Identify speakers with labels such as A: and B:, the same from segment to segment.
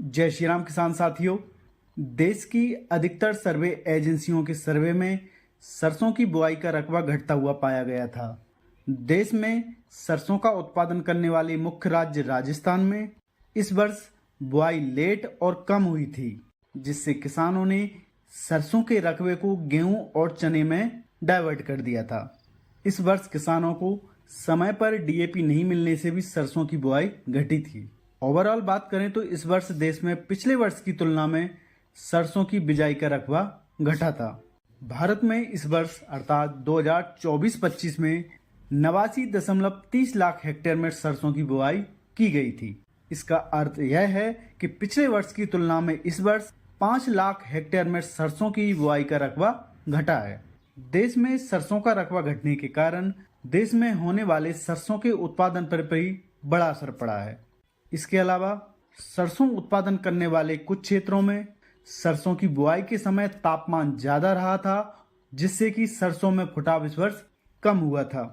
A: जय श्री राम किसान साथियों। देश की अधिकतर सर्वे एजेंसियों के सर्वे में सरसों की बुआई का रकबा घटता हुआ पाया गया था। देश में सरसों का उत्पादन करने वाले मुख्य राज्य राजस्थान में इस वर्ष बुआई लेट और कम हुई थी, जिससे किसानों ने सरसों के रकबे को गेहूं और चने में डाइवर्ट कर दिया था। इस वर्ष किसानों को समय पर डीएपी नहीं मिलने से भी सरसों की बुआई घटी थी। ओवरऑल बात करें तो इस वर्ष देश में पिछले वर्ष की तुलना में सरसों की बिजाई का रकबा घटा था। भारत में इस वर्ष अर्थात 2024-25 में 89.30 लाख हेक्टेयर में सरसों की बुआई की गई थी। इसका अर्थ यह है कि पिछले वर्ष की तुलना में इस वर्ष 5 लाख हेक्टेयर में सरसों की बुआई का रकबा घटा है। देश में सरसों का रकबा घटने के कारण देश में होने वाले सरसों के उत्पादन पर भी बड़ा असर पड़ा है। इसके अलावा सरसों उत्पादन करने वाले कुछ क्षेत्रों में सरसों की बुआई के समय तापमान ज्यादा रहा था, जिससे कि सरसों में फुटाव इस वर्ष कम हुआ था।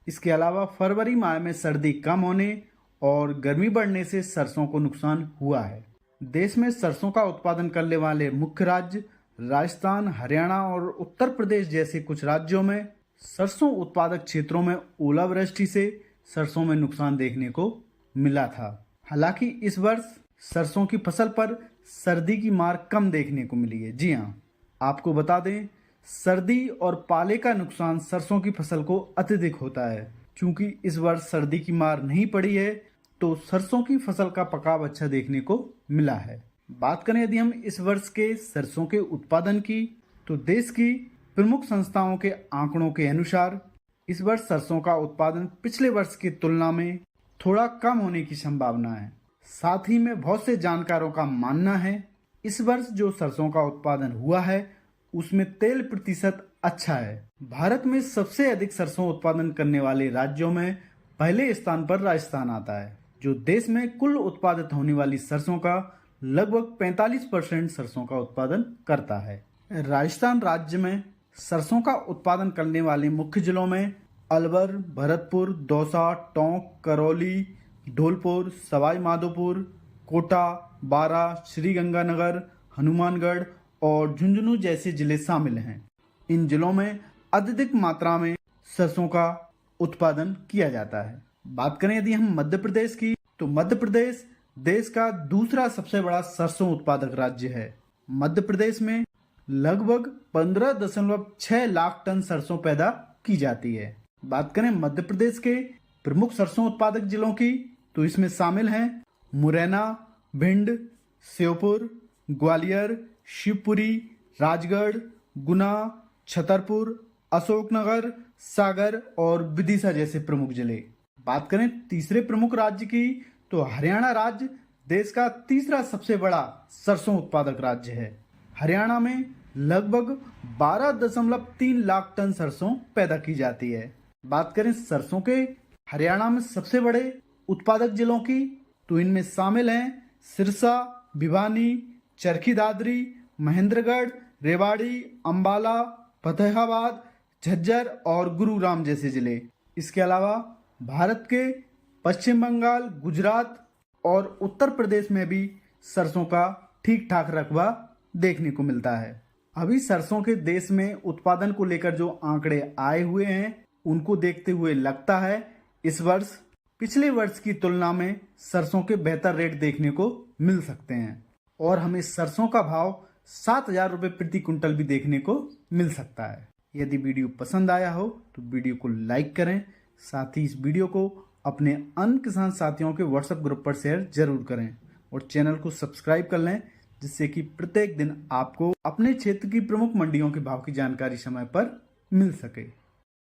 A: इसके अलावा फरवरी माह में सर्दी कम होने और गर्मी बढ़ने से सरसों को नुकसान हुआ है। देश में सरसों का उत्पादन करने वाले मुख्य राज्य राजस्थान, हरियाणा और उत्तर प्रदेश जैसे कुछ राज्यों में सरसों उत्पादक क्षेत्रों में ओलावृष्टि से सरसों में नुकसान देखने को मिला था। हालांकि इस वर्ष सरसों की फसल पर सर्दी की मार कम देखने को मिली है। जी हाँ, आपको बता दें, सर्दी और पाले का नुकसान सरसों की फसल को अत्यधिक होता है। क्योंकि इस वर्ष सर्दी की मार नहीं पड़ी है, तो सरसों की फसल का पकाव अच्छा देखने को मिला है। बात करें यदि हम इस वर्ष के सरसों के उत्पादन की, तो देश की प्रमुख संस्थाओं के आंकड़ों के अनुसार इस वर्ष सरसों का उत्पादन पिछले वर्ष की तुलना में थोड़ा कम होने की संभावना है। साथ ही में बहुत से जानकारों का मानना है इस वर्ष जो सरसों का उत्पादन हुआ है उसमें तेल प्रतिशत अच्छा है। भारत में सबसे अधिक सरसों उत्पादन करने वाले राज्यों में पहले स्थान पर राजस्थान आता है, जो देश में कुल उत्पादित होने वाली सरसों का लगभग 45% सरसों का उत्पादन करता है। राजस्थान राज्य में सरसों का उत्पादन करने वाले मुख्य जिलों में अलवर, भरतपुर, दौसा, टोंक, करौली, धौलपुर, सवाई माधोपुर, कोटा, बारा, श्रीगंगानगर, हनुमानगढ़ और झुंझुनू जैसे जिले शामिल हैं। इन जिलों में अत्यधिक मात्रा में सरसों का उत्पादन किया जाता है। बात करें यदि हम मध्य प्रदेश की, तो मध्य प्रदेश देश का दूसरा सबसे बड़ा सरसों उत्पादक राज्य है। मध्य प्रदेश में लगभग 15.6 लाख टन सरसों पैदा की जाती है। बात करें मध्य प्रदेश के प्रमुख सरसों उत्पादक जिलों की, तो इसमें शामिल हैं मुरैना, भिंड, श्योपुर, ग्वालियर, शिवपुरी, राजगढ़, गुना, छतरपुर, अशोकनगर, सागर और विदिशा जैसे प्रमुख जिले। बात करें तीसरे प्रमुख राज्य की, तो हरियाणा राज्य देश का तीसरा सबसे बड़ा सरसों उत्पादक राज्य है। हरियाणा में लगभग 12.3 लाख टन सरसों पैदा की जाती है। बात करें सरसों के हरियाणा में सबसे बड़े उत्पादक जिलों की, तो इनमें शामिल हैं सिरसा, भिवानी, चरखी दादरी, महेंद्रगढ़, रेवाड़ी, अंबाला, फतेहाबाद, झज्जर और गुरुग्राम जैसे जिले। इसके अलावा भारत के पश्चिम बंगाल, गुजरात और उत्तर प्रदेश में भी सरसों का ठीक ठाक रकबा देखने को मिलता है। अभी सरसों के देश में उत्पादन को लेकर जो आंकड़े आए हुए हैं, उनको देखते हुए लगता है इस वर्ष पिछले वर्ष की तुलना में सरसों के बेहतर रेट देखने को मिल सकते हैं और हमें सरसों का भाव 7,000 रुपये प्रति कुंटल भी देखने को मिल सकता है। यदि वीडियो पसंद आया हो तो वीडियो को लाइक करें, साथ ही इस वीडियो को अपने अन्य किसान साथियों के व्हाट्सएप ग्रुप पर शेयर जरूर करें और चैनल को सब्सक्राइब कर लें, जिससे कि प्रत्येक दिन आपको अपने क्षेत्र की प्रमुख मंडियों के भाव की जानकारी समय पर मिल सके।